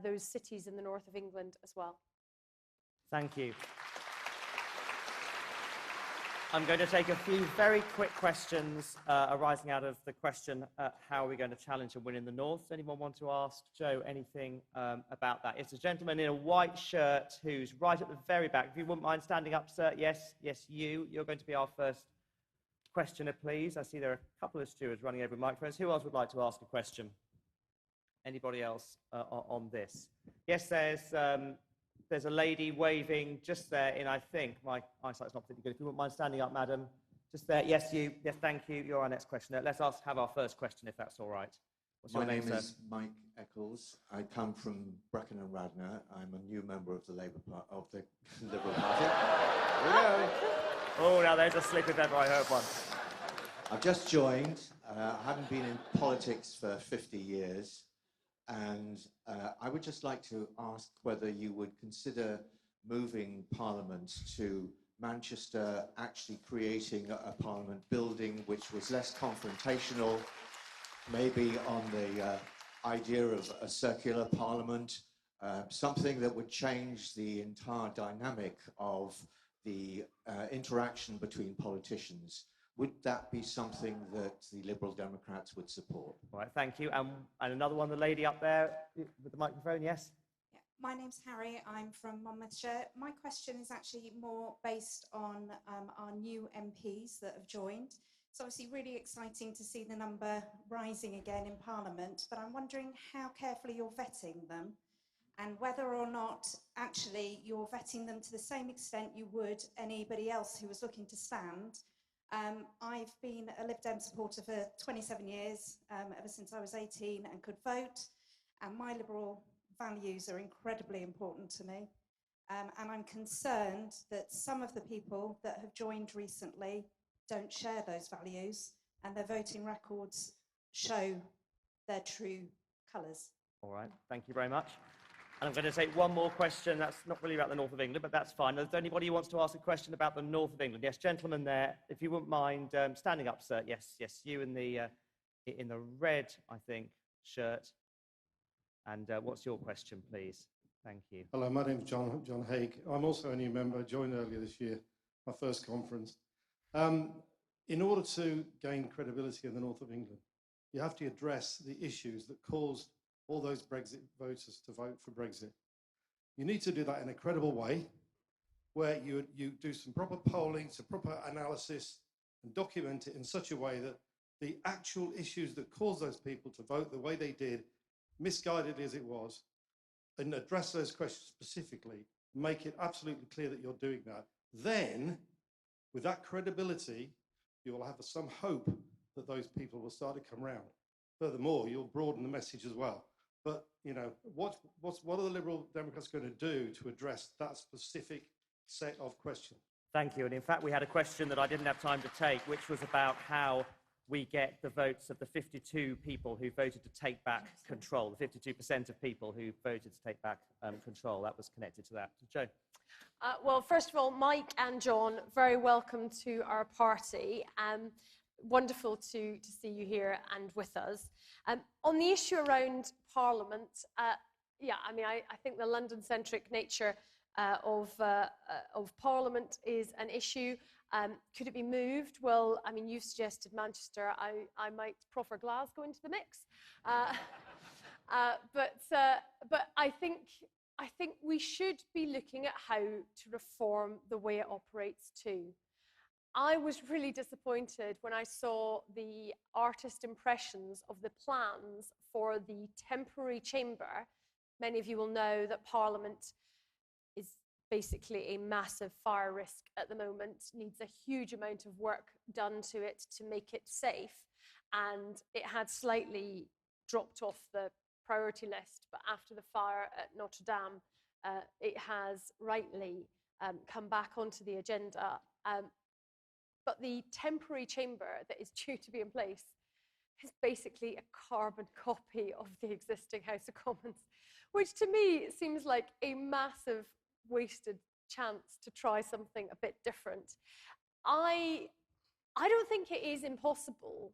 those cities in the north of England as well. Thank you. I'm going to take a few very quick questions arising out of the question, how are we going to challenge and win in the North? Does anyone want to ask Jo anything about that? It's a gentleman in a white shirt who's right at the very back. If you wouldn't mind standing up, sir. Yes, you. You're going to be our first questioner, please. I see there are a couple of stewards running over microphones. Who else would like to ask a question? Anybody else on this? Yes, there's a lady waving just there in, I think, my eyesight's not particularly good. If you wouldn't mind standing up, madam. Just there. Yes, you. Yes, thank you. You're our next questioner. Let's have our first question, if that's all right. What's your name, My name sir? is Mike Eccles. I come from Brecon and Radnor. I'm a new member of the Liberal Party. Here we go. Oh, now there's a slip if ever I heard one. I've just joined. I haven't been in politics for 50 years. And I would just like to ask whether you would consider moving Parliament to Manchester, actually creating a Parliament building which was less confrontational, maybe on the idea of a circular Parliament, something that would change the entire dynamic of the interaction between politicians. Would that be something that the Liberal Democrats would support? All right, thank you. And another one, the lady up there with the microphone, yes? Yeah, my name's Harry. I'm from Monmouthshire. My question is actually more based on our new MPs that have joined. It's obviously really exciting to see the number rising again in Parliament, but I'm wondering how carefully you're vetting them and whether or not actually you're vetting them to the same extent you would anybody else who was looking to stand. I've been a Lib Dem supporter for 27 years, ever since I was 18 and could vote, and my liberal values are incredibly important to me. And I'm concerned that some of the people that have joined recently don't share those values, and their voting records show their true colours. All right, thank you very much. And I'm going to take one more question. That's not really about the north of England, but that's fine. Is there anybody who wants to ask a question about the north of England? Yes, gentleman there. If you wouldn't mind standing up, sir. Yes, you in the red, I think, shirt. And what's your question, please? Thank you. Hello, my name's John Haig. I'm also a new member. I joined earlier this year, my first conference. In order to gain credibility in the north of England, you have to address the issues that caused all those Brexit voters to vote for Brexit. You need to do that in a credible way, where you do some proper polling, some proper analysis, and document it in such a way that the actual issues that caused those people to vote the way they did, misguided as it was, and address those questions specifically, make it absolutely clear that you're doing that. Then, with that credibility, you will have some hope that those people will start to come round. Furthermore, you'll broaden the message as well. But, you know, what are the Liberal Democrats going to do to address that specific set of questions? Thank you. And in fact, we had a question that I didn't have time to take, which was about how we get the votes of the 52 people who voted to take back control, the 52% of people who voted to take back control. That was connected to that. Jo. Well, first of all, Mike and John, very welcome to our party. Wonderful to see you here and with us. On the issue around Parliament, yeah, I mean, I think the London-centric nature of Parliament is an issue. Could it be moved? Well, I mean, you suggested Manchester. I might proffer Glasgow into the mix. But I think we should be looking at how to reform the way it operates too. I was really disappointed when I saw the artist impressions of the plans for the temporary chamber. Many of you will know that Parliament is basically a massive fire risk at the moment, needs a huge amount of work done to it to make it safe, and it had slightly dropped off the priority list, but after the fire at Notre Dame, it has rightly come back onto the agenda. But the temporary chamber that is due to be in place is basically a carbon copy of the existing House of Commons, which to me seems like a massive wasted chance to try something a bit different. I don't think it is impossible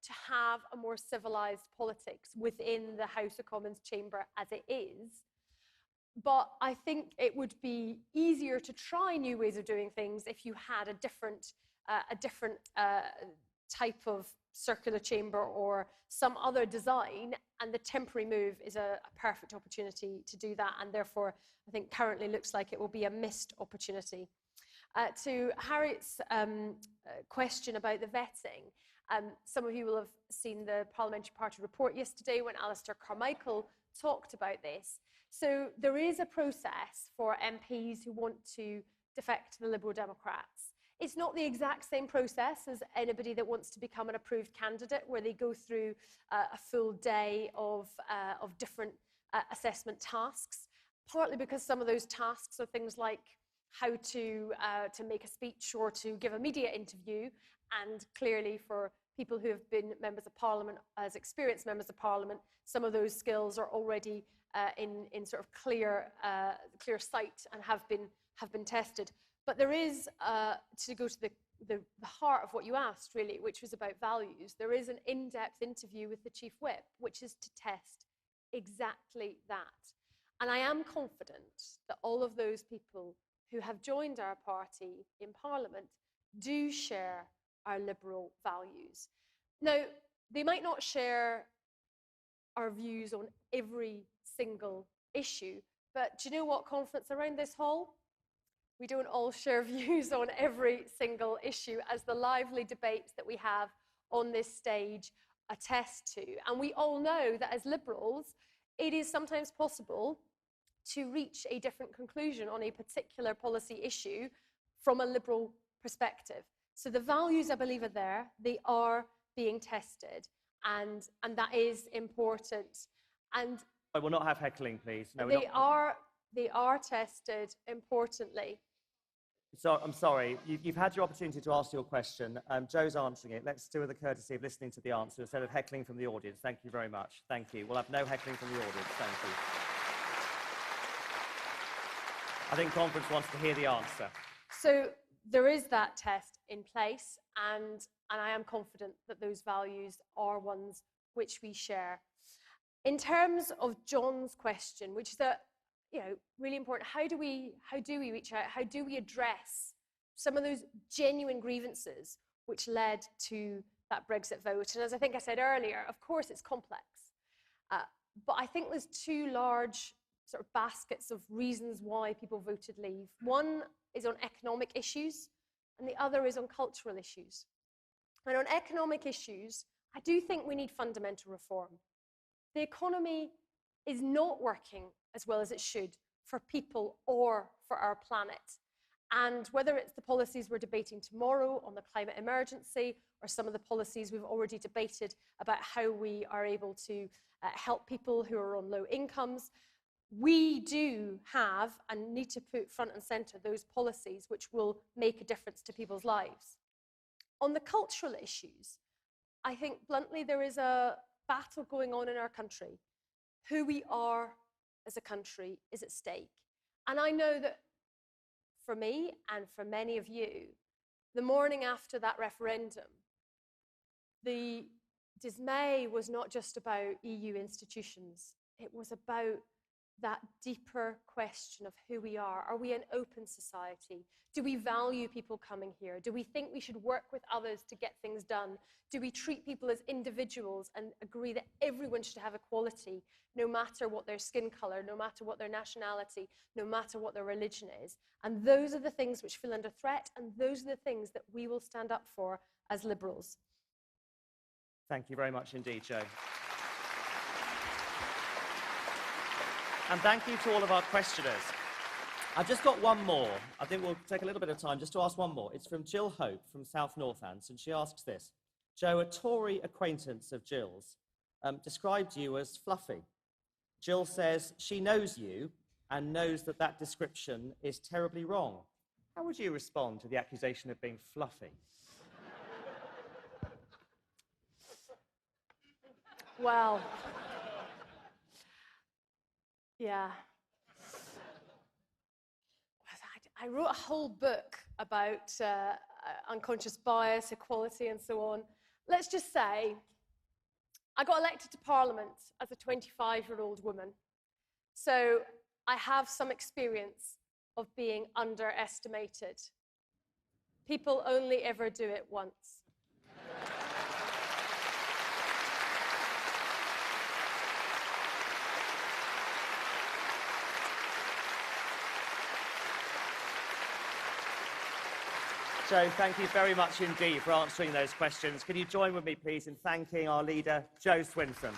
to have a more civilized politics within the House of Commons chamber as it is, but I think it would be easier to try new ways of doing things if you had a different a different type of circular chamber or some other design, and the temporary move is a perfect opportunity to do that, and therefore I think currently looks like it will be a missed opportunity. To Harriet's question about the vetting, some of you will have seen the Parliamentary Party report yesterday when Alistair Carmichael talked about this. So there is a process for MPs who want to defect to the Liberal Democrats. It's not the exact same process as anybody that wants to become an approved candidate, where they go through a full day of different assessment tasks, partly because some of those tasks are things like how to make a speech or to give a media interview, and clearly for people who have been members of Parliament, as experienced members of Parliament, some of those skills are already in sort of clear sight and have been tested. But there is, to go to the heart of what you asked, really, which was about values, there is an in-depth interview with the Chief Whip, which is to test exactly that. And I am confident that all of those people who have joined our party in Parliament do share our liberal values. Now, they might not share our views on every single issue, but do you know what, conference around this hall? We don't all share views on every single issue, as the lively debates that we have on this stage attest to. And we all know that as Liberals, it is sometimes possible to reach a different conclusion on a particular policy issue from a Liberal perspective. So the values, I believe, are there. They are being tested, and that is important. And I will not have heckling, please. No, they are tested importantly. So, I'm sorry, you've had your opportunity to ask your question. Jo's answering it. Let's do it with the courtesy of listening to the answer instead of heckling from the audience. Thank you very much. Thank you. We'll have no heckling from the audience. Thank you. I think conference wants to hear the answer. So there is that test in place, and I am confident that those values are ones which we share. In terms of John's question, which is really important, how do we reach out? How do we address some of those genuine grievances which led to that Brexit vote? And as I think I said earlier, of course it's complex, but I think there's two large sort of baskets of reasons why people voted leave. One is on economic issues, and the other is on cultural issues. And on economic issues, I do think we need fundamental reform. The economy is not working as well as it should for people or for our planet. And whether it's the policies we're debating tomorrow on the climate emergency, or some of the policies we've already debated about how we are able to help people who are on low incomes, we do have and need to put front and centre those policies which will make a difference to people's lives. On the cultural issues, I think bluntly there is a battle going on in our country. Who we are as a country is at stake. And I know that for me and for many of you, the morning after that referendum, the dismay was not just about EU institutions. It was about that deeper question of who we are. Are we an open society? Do we value people coming here? Do we think we should work with others to get things done? Do we treat people as individuals and agree that everyone should have equality, no matter what their skin colour, no matter what their nationality, no matter what their religion is? And those are the things which feel under threat, and those are the things that we will stand up for as Liberals. Thank you very much indeed, Jo. And thank you to all of our questioners. I've just got one more. I think we'll take a little bit of time just to ask one more. It's from Jill Hope from South Northants, and she asks this. Jo, a Tory acquaintance of Jill's described you as fluffy. Jill says she knows you and knows that that description is terribly wrong. How would you respond to the accusation of being fluffy? Well, yeah. I wrote a whole book about unconscious bias, equality, and so on. Let's just say I got elected to Parliament as a 25-year-old woman. So I have some experience of being underestimated. People only ever do it once. Jo, thank you very much indeed for answering those questions. Can you join with me, please, in thanking our leader, Jo Swinson?